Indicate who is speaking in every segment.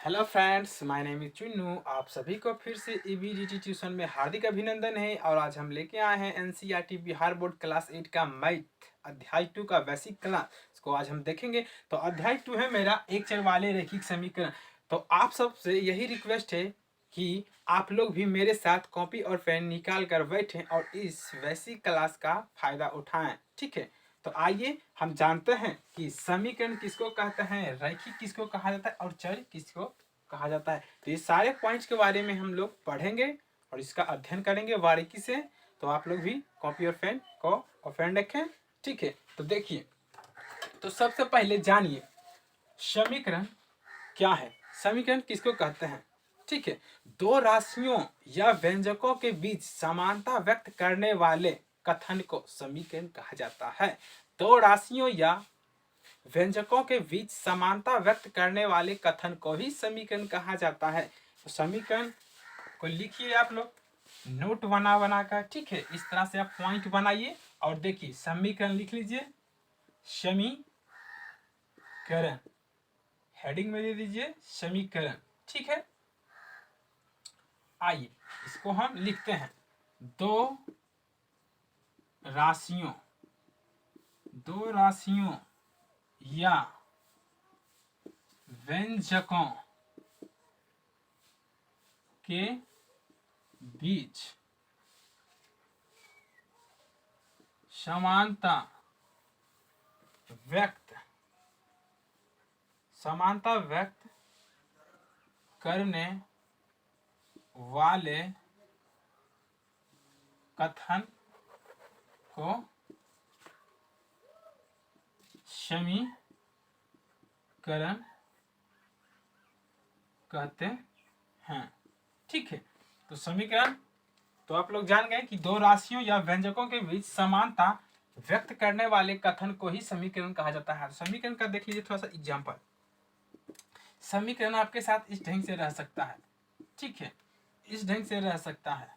Speaker 1: Hello friends, my name is Chunnu. आप सभी को फिर से ईबीडीटी ट्यूशन में हार्दिक अभिनंदन है। और आज हम लेके आए हैं एनसीईआरटी बिहार बोर्ड क्लास 8 का मैथ अध्याय 2 का बेसिक क्लास। इसको आज हम देखेंगे। तो अध्याय 2 है मेरा एक चर वाले रैखिक समीकरण। तो आप सबसे यही रिक्वेस्ट है कि आप लोग भी मेरे साथ कॉपी और पेन निकाल कर बैठें और इस बेसिक क्लास का फायदा उठाएं। ठीक है, तो आइए हम जानते हैं कि समीकरण किसको कहते हैं, रैखिक किसको कहा जाता है और चर किसको कहा जाता है। तो ये सारे पॉइंट्स के बारे में हम लोग पढ़ेंगे और इसका अध्ययन करेंगे बारीकी से। तो आप लोग भी कॉपी और पेन को पेन रखें। ठीक है, तो देखिए, तो सबसे पहले जानिए समीकरण क्या है, समीकरण किसको कहते हैं। ठीक है, दो राशियों या व्यंजकों के बीच समानता व्यक्त करने वाले कथन को समीकरण कहा जाता है। दो राशियों या व्यंजकों के बीच समानता व्यक्त करने वाले कथन को ही समीकरण कहा जाता है। तो समीकरण को लिखिए आप लोग नोट बना कर। ठीक है, इस तरह से आप पॉइंट बनाइए और देखिए समीकरण लिख लीजिए। समीकरण हेडिंग में दे दीजिए समीकरण। ठीक है, आइए इसको हम लिखते हैं। दो राशियों या व्यंजकों के बीच समानता व्यक्त करने वाले कथन को समीकरण कहते हैं। ठीक है, तो समीकरण तो आप लोग जान गए कि दो राशियों या व्यंजकों के बीच समानता व्यक्त करने वाले कथन को ही समीकरण कहा जाता है। समीकरण का देख लीजिए थोड़ा सा एग्जांपल। समीकरण आपके साथ इस ढंग से रह सकता है। ठीक है, इस ढंग से रह सकता है।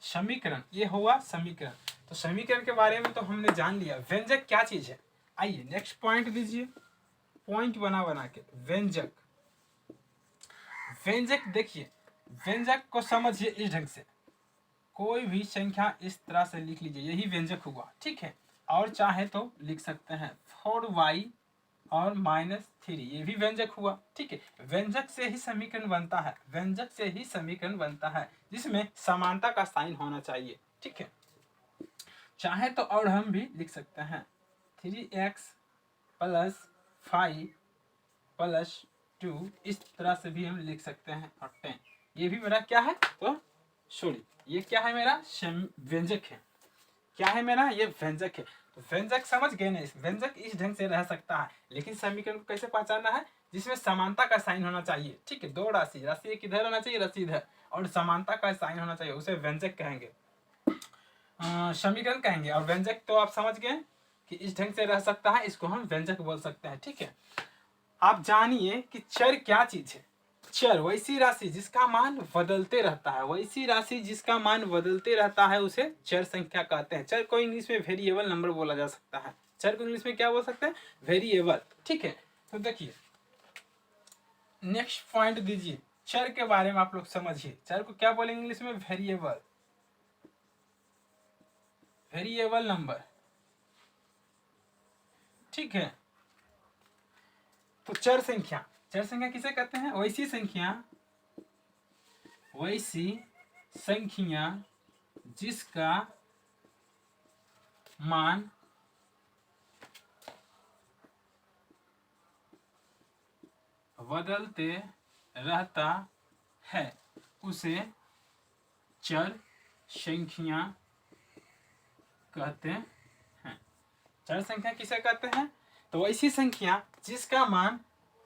Speaker 1: समीकरण ये हुआ समीकरण। तो समीकरण के बारे में तो हमने जान लिया। व्यंजक क्या चीज है, आइए नेक्स्ट पॉइंट दीजिए। पॉइंट बना के व्यंजक देखिए, व्यंजक को समझिए इस ढंग से। कोई भी संख्या इस तरह से लिख लीजिए, यही व्यंजक हुआ। ठीक है, और चाहे तो लिख सकते हैं 4y और -3, ये भी व्यंजक हुआ। ठीक है, व्यंजक से ही समीकरण बनता है, जिसमें समानता का साइन होना चाहिए। ठीक है, चाहे तो और हम भी लिख सकते हैं 3x + 5 + 2, इस तरह से भी हम लिख सकते हैं। और 10, ये भी मेरा क्या है, तो सॉरी ये क्या है, मेरा व्यंजक है। क्या है मेरा, ये व्यंजक है। तो व्यंजक समझ गए ना, व्यंजक इस ढंग से रह सकता है। लेकिन समीकरण को कैसे पहचानना है, जिसमें समानता का साइन होना चाहिए। ठीक है, दो राशि एक इधर होना चाहिए, राशि इधर, और समानता का साइन होना चाहिए, उसे व्यंजक कहेंगे, समीकरण कहेंगे। और व्यंजक तो आप समझ गए कि इस ढंग से रह सकता है, इसको हम व्यंजक बोल सकते हैं। ठीक है, आप जानिए कि चर क्या चीज है। चर वैसी राशि जिसका मान बदलते रहता है, उसे चर संख्या कहते हैं। चर को इंग्लिश में वेरिएबल नंबर बोला जा सकता है। चर को इंग्लिश में क्या बोल सकते हैं, वेरिएबल। ठीक है, तो देखिए नेक्स्ट पॉइंट दीजिए। चर के बारे में आप लोग समझिए, चर को क्या बोलेंगे इंग्लिश में, वेरिएबल नंबर। ठीक है, तो चर संख्या किसे कहते हैं, वैसी संख्या जिसका मान बदलते रहता है, उसे चर संख्या कहते हैं। चर संख्या किसे कहते हैं, तो ऐसी संख्या जिसका मान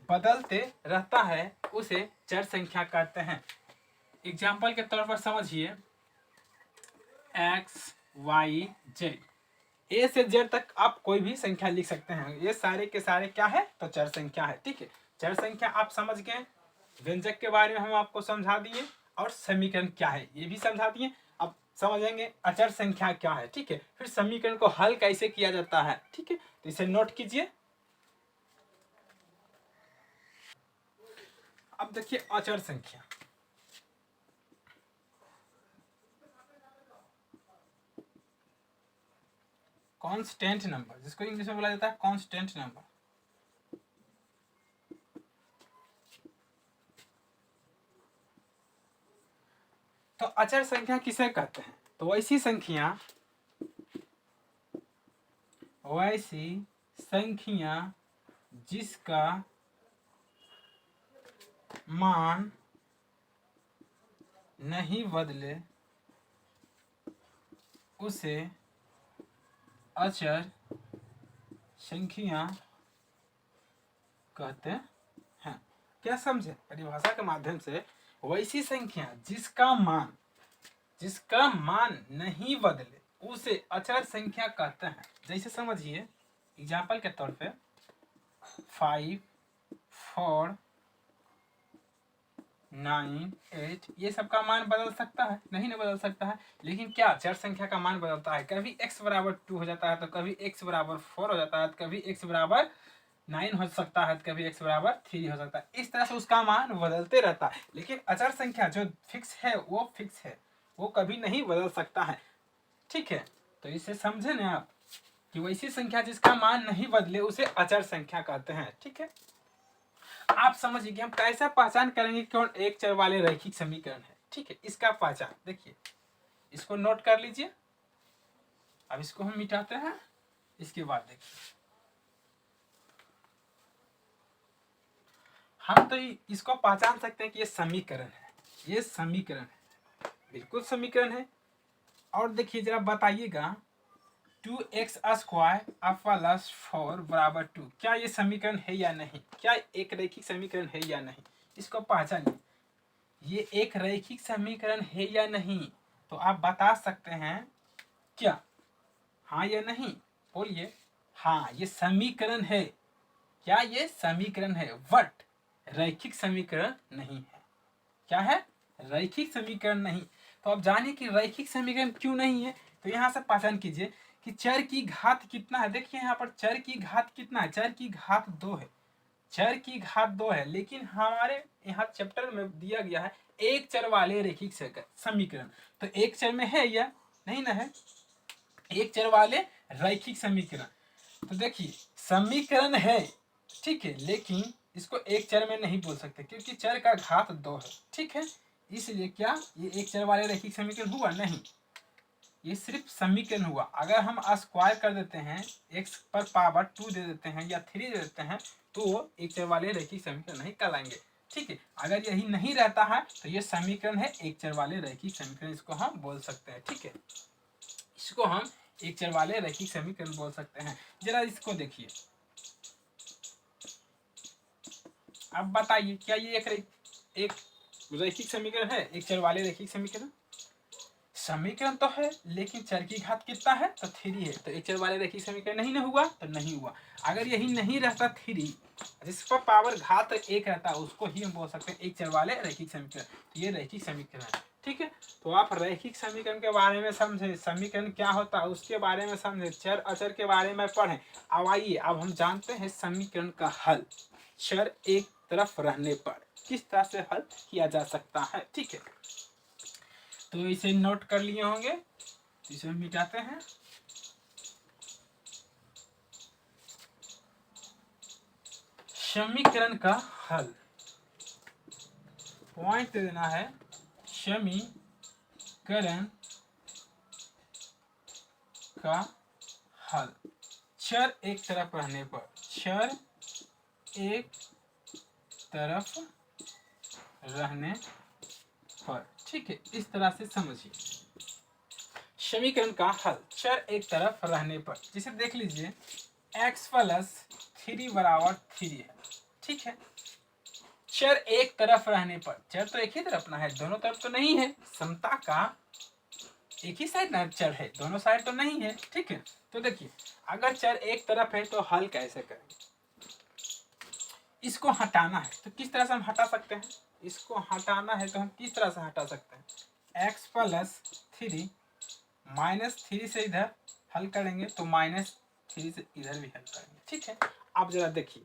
Speaker 1: बदलते रहता है, उसे चर संख्या कहते हैं। एग्जाम्पल के तौर पर समझिए, x y z, ए से जेड तक आप कोई भी संख्या लिख सकते हैं। ये सारे के सारे क्या है, तो चर संख्या है। ठीक है, चर संख्या आप समझ गए। व्यंजक के बारे में हम आपको समझा दिए, और समीकरण क्या है ये भी समझा दिए। अब समझेंगे अचर संख्या क्या है। ठीक है, फिर समीकरण को हल कैसे किया जाता है। ठीक है, तो इसे नोट कीजिए। अब देखिए अचर संख्या, कांस्टेंट नंबर, जिसको इंग्लिश में बोला जाता है कांस्टेंट नंबर। तो अचर संख्या किसे कहते हैं? तो वैसी संख्या जिसका मान नहीं बदले उसे अचर संख्या कहते हैं। क्या समझे? परिभाषा के माध्यम से वैसी संख्या जिसका मान नहीं बदले उसे अचर संख्या कहते हैं। जैसे समझिए एग्जाम्पल के तौर पे 5, 4, 9, 8 ये सब का मान बदल सकता है? नहीं बदल सकता है। लेकिन क्या अचर संख्या का मान बदलता है? कभी x बराबर 2 हो जाता है, तो कभी x बराबर 4 हो जाता है, तो कभी x बराबर 9 हो सकता है, तो कभी x बराबर 3 हो सकता है। इस तरह से उसका मान बदलते रहता है। लेकिन अचर संख्या जो फिक्स है वो फिक्स है, वो कभी नहीं बदल सकता है। ठीक है, तो इसे समझे ना आप कि वैसी संख्या जिसका मान नहीं बदले उसे अचर संख्या कहते हैं। ठीक है, आप समझिए कि हम कैसे पहचान करेंगे कौन एक चर वाले रैखिक समीकरण है। ठीक है, इसका पहचान देखिए, इसको नोट कर लीजिए। अब इसको हम मिटाते हैं। इसके बाद देखिए, हम तो इसको पहचान सकते हैं कि ये समीकरण है, ये समीकरण है, बिल्कुल समीकरण है। और देखिए जरा बताइएगा, 2x² प्लस 4 बराबर 2, क्या ये समीकरण है या नहीं? क्या एक रैखिक समीकरण है या नहीं? इसको पहचानिए, ये एक रैखिक समीकरण है या नहीं? तो आप बता सकते हैं क्या, हाँ या नहीं? बोलिए। हाँ, ये समीकरण है। क्या ये समीकरण है? बट रैखिक समीकरण नहीं है। क्या है? रैखिक समीकरण नहीं। तो अब जानिए कि रैखिक समीकरण क्यों नहीं है। तो यहाँ से पहचान कीजिए कि चर की घात कितना है। देखिए यहाँ पर चर की घात कितना है? चर की घात 2 है। चर की घात 2 है, लेकिन हमारे यहाँ चैप्टर में दिया गया है एक चर वाले रैखिक समीकरण। तो एक चर में है या नहीं ना है? एक चर वाले रैखिक समीकरण। तो देखिए समीकरण है, ठीक है, लेकिन इसको एक चर में नहीं बोल सकते क्योंकि चर का घात 2 है। ठीक है, इसलिए क्या ये एक चर वाले रैखिक समीकरण हुआ? नहीं, ये सिर्फ समीकरण हुआ। अगर हम स्क्वायर कर देते हैं, x पर पावर 2 दे देते हैं या 3 दे देते हैं, तो एक चर वाले रैखिक समीकरण नहीं कहलाएंगे। ठीक है, अगर यही नहीं रहता है तो ये समीकरण है एक चर वाले रैखिक समीकरण, इसको हम बोल सकते हैं। ठीक है, इसको हम एक चर वाले रैखिक समीकरण बोल सकते हैं। जरा इसको देखिए, अब बताइए क्या ये एक रैखिक समीकरण है? एक चर वाले रैखिक समीकरण समीकरण तो है, लेकिन चर की घात कितना है? तो 3 है। तो एक चर वाले रैखिक समीकरण नहीं ना हुआ, तो नहीं हुआ। अगर यही नहीं रहता 3, जिस पर पावर घात 1 रहता है, उसको ही हम बोल सकते हैं एक चर वाले रैखिक समीकरण। तो ये रैखिक समीकरण है। ठीक है, तो आप रैखिक समीकरण के बारे में समझे, समीकरण क्या होता है उसके बारे में समझे, चर अचर के बारे में पढ़ें। अब आइए, अब हम जानते हैं समीकरण का हल चर एक तरफ रहने पर किस तरह से हल किया जा सकता है। ठीक है, तो इसे नोट कर लिए होंगे, तो इसे मिटाते हैं। समीकरण का हल, पॉइंट देना है, समीकरण का हल चर एक तरफ रहने पर, चर एक तरफ रहने पर। ठीक है, इस तरह से समझिए समीकरण का हल चर एक तरफ रहने पर। जिसे देख लीजिए x प्लस 3 बराबर 3 है। ठीक है, चर एक तरफ रहने पर, चर तो एक ही तरफ ना है, दोनों तरफ तो नहीं है। समता का एक ही साइड ना चर है, दोनों साइड तो नहीं है। ठीक है, तो देखिए अगर चर एक तरफ है तो हल कैसे करेंगे? इसको हटाना है तो किस तरह से हम हटा सकते हैं? इसको हटाना है तो हम किस तरह से हटा सकते हैं? x प्लस 3 -3 से इधर हल करेंगे तो -3 से इधर भी हल करेंगे। ठीक है, आप जरा देखिए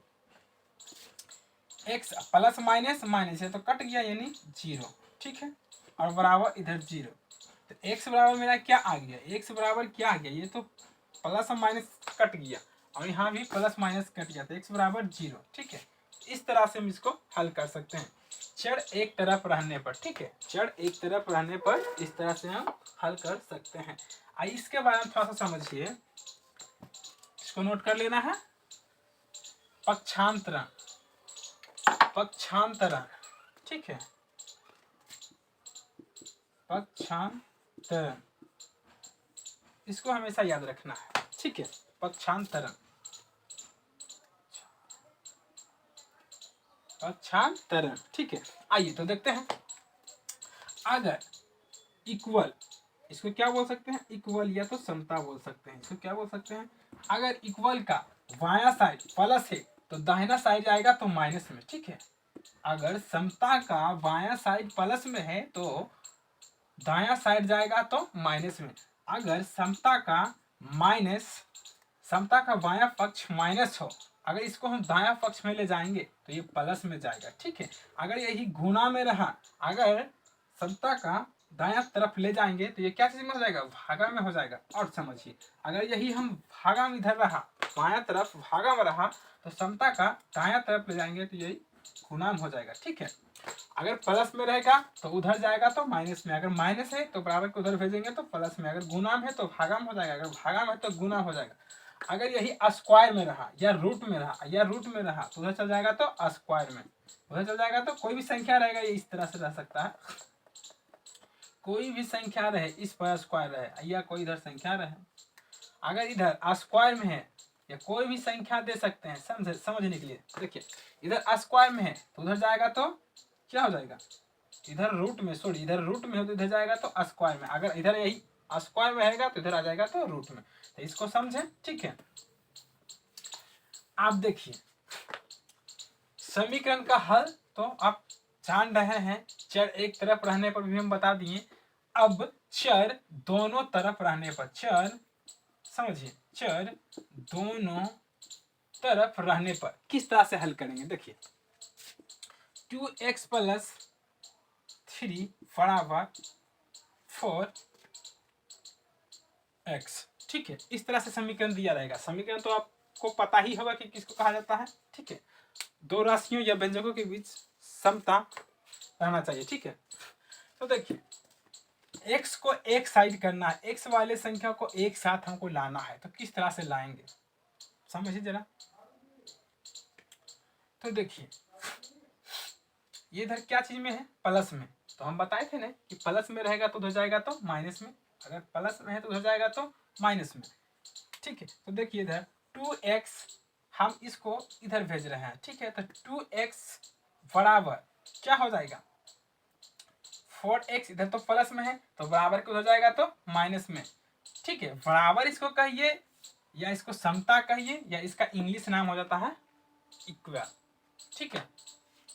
Speaker 1: एक्स प्लस माइनस माइनस है तो कट गया यानी 0, ठीक है, और बराबर इधर 0। तो एक्स बराबर मेरा क्या आ गया, एक्स बराबर क्या आ गया, ये तो प्लस और माइनस कट गया और यहाँ भी प्लस माइनस कट गया, तो एक्स बराबर 0, ठीक है। इस तरह से हम इसको हल कर सकते हैं चर एक तरफ रहने पर, ठीक है, चर एक तरफ रहने पर इस तरह से हम हल कर सकते हैं। आइए इसके बारे में थोड़ा सा समझिए, इसको नोट कर लेना है। पक्षांतरण, पक्षांतरण, ठीक है, पक्षांतरण, इसको हमेशा याद रखना है, ठीक है, पक्षांतरण, पक्षांतरण, ठीक है। आइए तो देखते हैं, अगर इक्वल, इसको क्या बोल सकते हैं, इक्वल या तो समता बोल सकते हैं, इसको क्या बोल सकते हैं, अगर इक्वल का बायां साइड प्लस है तो दाहिना साइड जाएगा तो माइनस में, ठीक है। अगर समता का बायां साइड प्लस में है तो दायां साइड जाएगा तो माइनस में। अगर समता का माइनस, समता का बायां पक्ष माइनस हो, अगर इसको हम दायां पक्ष में ले जाएंगे तो ये प्लस में जाएगा, ठीक है। अगर यही गुना में रहा, अगर समता का दायां तरफ ले जाएंगे तो ये क्या चीज में हो जाएगा, भागा में हो जाएगा। और समझिए, अगर यही हम भागा में इधर रहा, बायां तरफ भागा में रहा, तो समता का दायां तरफ ले जाएंगे तो यही गुना में हो जाएगा, ठीक है। अगर प्लस में रहेगा तो उधर जाएगा तो माइनस में, अगर माइनस है तो बराबर को उधर भेजेंगे तो प्लस में, अगर गुना में है तो भागा में हो जाएगा, अगर भागा में है तो गुना हो जाएगा। अगर यही स्क्वायर में रहा या रूट में रहा, या रूट में रहा तो उधर चल जाएगा तो स्क्वायर में, उधर चल जाएगा तो कोई भी संख्या रहेगा ये इस तरह से रह सकता है, कोई भी संख्या रहे इस पर स्क्वायर रहे या कोई इधर संख्या रहे, अगर इधर स्क्वायर में है या कोई भी संख्या दे सकते हैं, समझने के लिए देखिए, इधर स्क्वायर में है तो उधर जाएगा तो क्या हो जाएगा, इधर रूट में, सॉरी इधर रूट में हो तो इधर जाएगा तो स्क्वायर में, अगर इधर यही स्क्वायर में रहेगा तो इधर आ जाएगा तो रूट में। तो इसको समझें, ठीक है। आप देखिए समीकरण का हल तो आप जान रहे हैं, चर एक तरफ रहने पर भी हम बता दिए। अब चर दोनों तरफ रहने पर, चर समझिए, चर दोनों तरफ रहने पर किस तरह से हल करेंगे, देखिए 2x प्लस 3 बराबर 4x, ठीक है। इस तरह से समीकरण दिया रहेगा। समीकरण तो आपको पता ही होगा कि किसको कहा जाता है, ठीक है, दो राशियों या व्यंजकों के बीच समता रहना चाहिए, ठीक है। तो देखिए x को एक साइड करना है, x वाले संख्या को एक साथ हमको लाना है, तो किस तरह से लाएंगे समझिए जरा। तो देखिए ये इधर क्या चीज में है, प्लस में, तो हम बताए थे ना कि प्लस में रहेगा तो उधर जाएगा तो माइनस में, अगर प्लस में है तो उधर जाएगा तो माइनस में, ठीक है। तो देखिए इधर 2x हम इसको इधर भेज रहे हैं, ठीक है, तो 2x बराबर क्या हो जाएगा, 4x, इधर तो प्लस में है तो बराबर को हो जाएगा तो माइनस में, ठीक है। बराबर इसको कहिए या इसको समता कहिए या इसका इंग्लिश नाम हो जाता है इक्वल, ठीक है,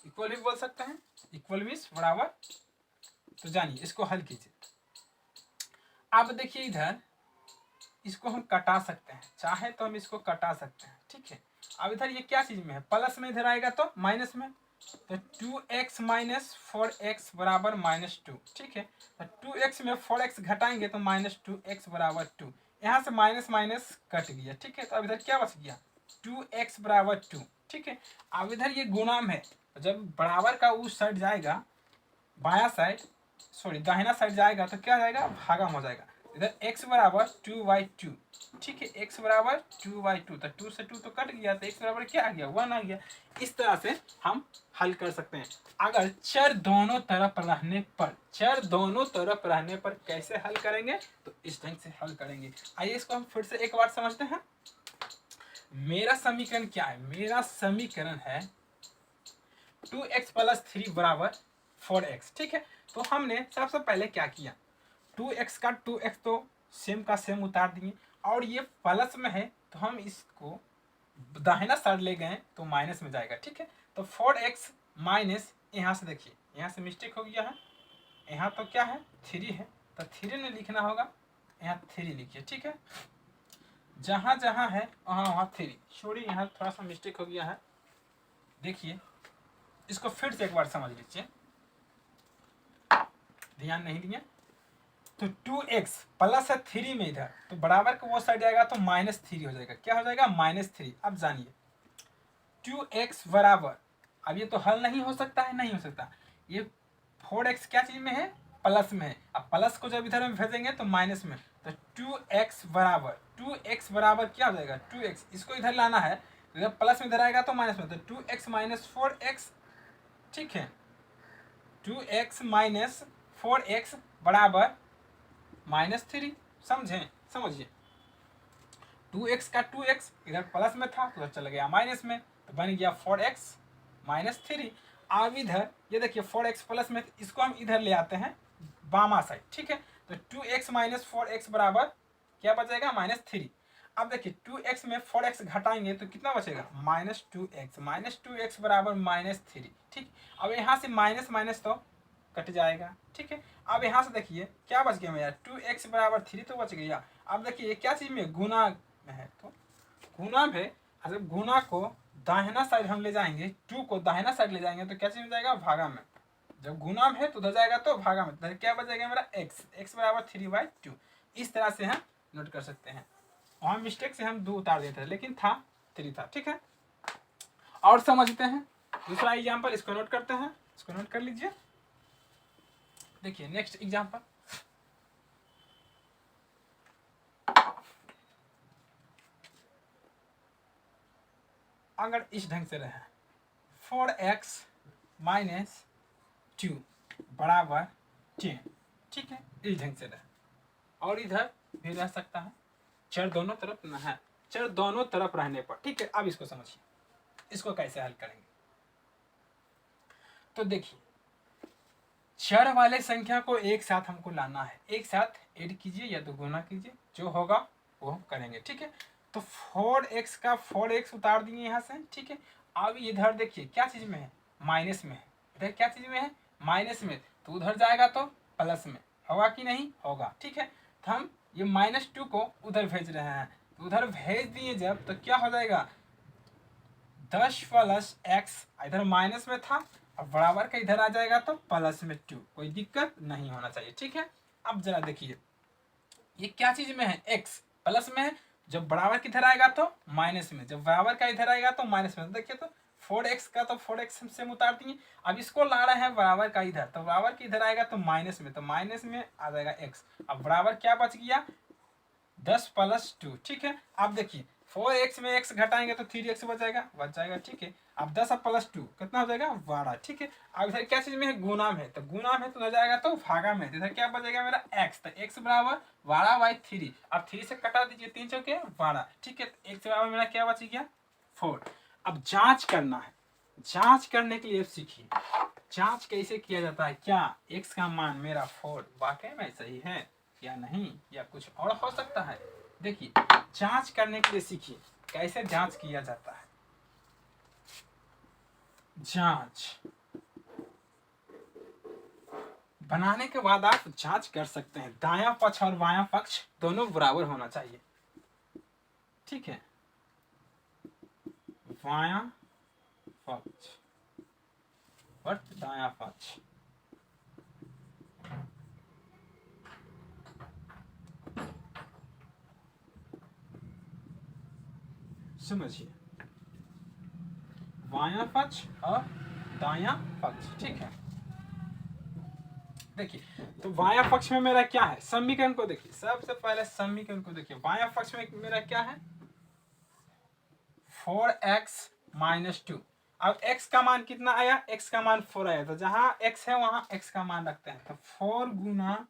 Speaker 1: इक्वल भी बोल सकते हैं, इक्वल मीन्स बराबर। तो जानिए इसको हल कीजिए। अब देखिए इधर इसको हम कटा सकते हैं, चाहे तो हम इसको कटा सकते हैं, ठीक है। अब इधर ये क्या चीज में है, प्लस में, इधर आएगा तो माइनस में, तो 2x माइनस 4x बराबर -2, ठीक है। तो 2x में 4x घटाएंगे तो -2x बराबर 2, यहाँ से माइनस माइनस कट गया, ठीक है। तो अब इधर क्या बच गया, 2x बराबर 2, ठीक है। अब इधर ये गुणा में है, जब बराबर का उस साइड जाएगा, बाया साइड, सॉरी दाहिना साइड जाएगा तो क्या जाएगा, भागा हो जाएगा। इधर x बराबर 2/2, ठीक है, x बराबर 2/2, तो 2 से 2 तो कट गया, तो x बराबर क्या आ गया, 1 आ गया। इस तरह से हम हल कर सकते हैं। अगर चर दोनों तरफ रहने पर, चर दोनों तरफ रहने पर कैसे हल करेंगे, तो इस ढंग से हल करेंगे। आइए इसको हम फिर से एक बार समझते हैं। मेरा समीकरण क्या है, मेरा समीकरण है 2x प्लस 3 बराबर 4x, ठीक है। तो हमने सबसे पहले क्या किया, 2x का 2x तो सेम का सेम उतार दिए, और ये प्लस में है तो हम इसको दाहिना साइड ले गए तो माइनस में जाएगा, ठीक है। तो 4x माइनस, यहाँ से देखिए यहाँ से मिस्टेक हो गया है, यहाँ तो क्या है 3 है, तो 3 नहीं लिखना होगा, यहाँ 3 लिखिए, ठीक है। जहाँ जहाँ है वहाँ वहाँ 3, सॉरी यहाँ थोड़ा सा मिस्टेक हो गया है, देखिए इसको फिर से एक बार समझ लीजिए, ध्यान नहीं दिए तो 2x प्लस है 3 में इधर, तो बराबर का वो साइड जाएगा तो -3 हो जाएगा। क्या हो जाएगा? -3। अब जानिए 2x बराबर, अब ये तो हल नहीं हो सकता है, नहीं हो सकता। ये 4x क्या चीज में है? प्लस में है। अब प्लस को जब इधर में भेजेंगे तो माइनस में, तो 2x बराबर क्या हो जाएगा? 2x, इसको इधर लाना है, इधर प्लस में इधर आएगा तो माइनस में, तो 2x माइनस 4x, ठीक है। 2x माइनस 4x बराबर -3। समझें? समझिए 2x का 2x इधर प्लस में था तो उधर चला गया माइनस में, तो बन गया 4x माइनस 3। अब इधर ये देखिए 4x प्लस में, इसको हम इधर ले आते हैं बामा साइड, ठीक है। तो 2x माइनस 4x बराबर क्या बचेगा? -3। अब देखिए 2x में 4x घटाएंगे तो कितना बचेगा? -2x बराबर -3, ठीक। अब यहाँ से माइनस माइनस तो कट जाएगा, ठीक है। अब यहाँ से देखिए क्या बच गया मेरा? 2x बराबर 3 तो बच गया। अब देखिए क्या चीज में? गुना में है, तो गुना में, जब गुना को दाहिना साइड हम ले जाएंगे, 2 को दाहिना साइड ले जाएंगे तो क्या चीज में जाएगा? भागा में। जब गुना में है तो उधर जाएगा तो भागा में, तो क्या बचेगा मेरा? x बराबर 3/2। इस तरह से हम नोट कर सकते हैं। वहां मिस्टेक से हम 2 उतार देते थे, लेकिन था 3 था, ठीक है। और समझते हैं दूसरा एग्जाम्पल, इसको नोट करते हैं, इसको नोट कर लीजिए। देखिए नेक्स्ट एग्जाम्पल, अगर इस ढंग से रहे 4x माइनस 2 बराबर 10, ठीक है, इस ढंग से रहे। और इधर भी रह सकता है, चर दोनों तरफ न है, चर दोनों तरफ रहने पर, ठीक है। अब इसको समझिए, इसको कैसे हल करेंगे। तो देखिए चर वाले संख्या को एक साथ हमको लाना है, एक साथ ऐड कीजिए या तो गुना कीजिए, जो होगा वो हम करेंगे, ठीक है। तो 4x का 4x उतार दिए यहाँ से, ठीक है। अब इधर देखिए क्या चीज में है? माइनस में है। इधर क्या चीज में है? माइनस में, तो उधर जाएगा तो प्लस में होगा कि नहीं? होगा, ठीक है। तो हम ये -2 को उधर भेज रहे हैं, तो उधर भेज दिए जब, तो क्या हो जाएगा? 10 प्लस x, इधर माइनस में था, अब बराबर का इधर आ जाएगा तो प्लस में 2, कोई दिक्कत नहीं होना चाहिए, ठीक है। अब जरा देखिए ये क्या चीज में है? x प्लस में है, जब बराबर किधर आएगा तो माइनस में, जब बराबर का इधर आएगा तो माइनस में। देखिए तो 4x का तो 4x से उतार दिए, अब इसको ला रहे हैं बराबर का इधर, तो बराबर के इधर आएगा तो माइनस में, तो माइनस में आ जाएगा x। अब बराबर क्या बच गया? 10 प्लस 2, ठीक है। अब देखिए 4x में x घटाएंगे तो 3x बच जाएगा, ठीक है। अब 10 प्लस 2 कितना हो जाएगा? 12, ठीक है। अब इधर क्या चीज में है? गुना में, तो गुना में तो हो जाएगा तो भागा में, इधर क्या बचेगा मेरा? x, तो x बराबर 12/3। अब 3 से कटा दीजिए, 3 चौके 12, ठीक है। x बराबर मेरा क्या बच गया? 4। अब जांच करना है, जांच करने के लिए सीखिए जांच कैसे किया जाता है। क्या x का मान मेरा 4 वाकई में सही है या नहीं, या कुछ और हो सकता है? देखिए जांच करने के लिए सीखिए कैसे जांच किया जाता है। जांच बनाने के बाद आप जांच कर सकते हैं, दायां पक्ष और बायां पक्ष दोनों बराबर होना चाहिए, ठीक है। बायां पक्ष और दायां पक्ष, समझिए, बायां पक्ष और दायां पक्ष, ठीक है। देखिए तो बायां पक्ष में मेरा क्या है? समीकरण को देखिए, सबसे पहले समीकरण को देखिए। बायां पक्ष में मेरा क्या है? 4x minus 2। अब x का मान कितना आया? x का मान 4 आया, तो जहां x है वहां x का मान रखते हैं, तो 4 गुना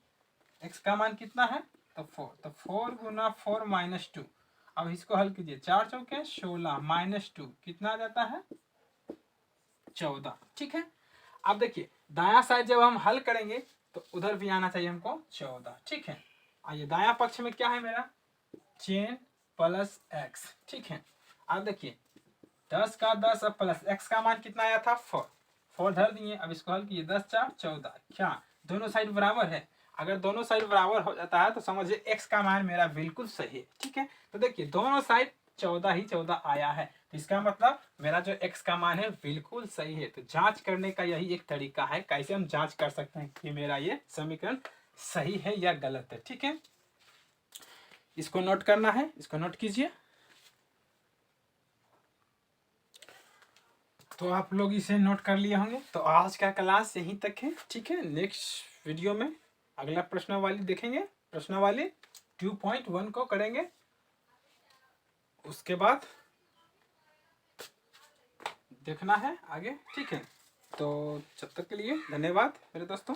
Speaker 1: x का मान कितना है? तो 4, तो 4 गुना 4 माइनस 2। अब इसको हल कीजिए, 4 चौके 16 माइनस 2 कितना आ जाता है? 14, ठीक है। अब देखिए दायां साइड जब हम हल करेंगे तो उधर भी आना चाहिए हमको 14, ठीक है। आइए दायां पक्ष में क्या है मेरा? 10 प्लस x, ठीक है। अब देखिए 10 का 10 अब प्लस x का मान कितना आया था? 4 धर दिए, अब इसको हल किए, 10 4 14। क्या दोनों साइड बराबर है? अगर दोनों साइड बराबर हो जाता है तो समझिए x का मान मेरा बिल्कुल सही है, ठीक है। तो देखिए दोनों साइड 14 ही 14 आया है। तो इसका मतलब मेरा जो x का मान है बिल्कुल सही है। तो जांच करने का यही एक तरीका है, कैसे हम जांच कर सकते हैं कि मेरा ये समीकरण सही है या गलत है। ठीक है, इसको नोट करना है, इसको नोट कीजिए। तो आप लोग इसे नोट कर लिए होंगे। तो आज का क्लास यहीं तक है। ठीक है, नेक्स्ट वीडियो में अगला प्रश्नावली देखेंगे, प्रश्नावली 2.1 को करेंगे, उसके बाद देखना है आगे। ठीक है, तो जब तक के लिए धन्यवाद मेरे दोस्तों।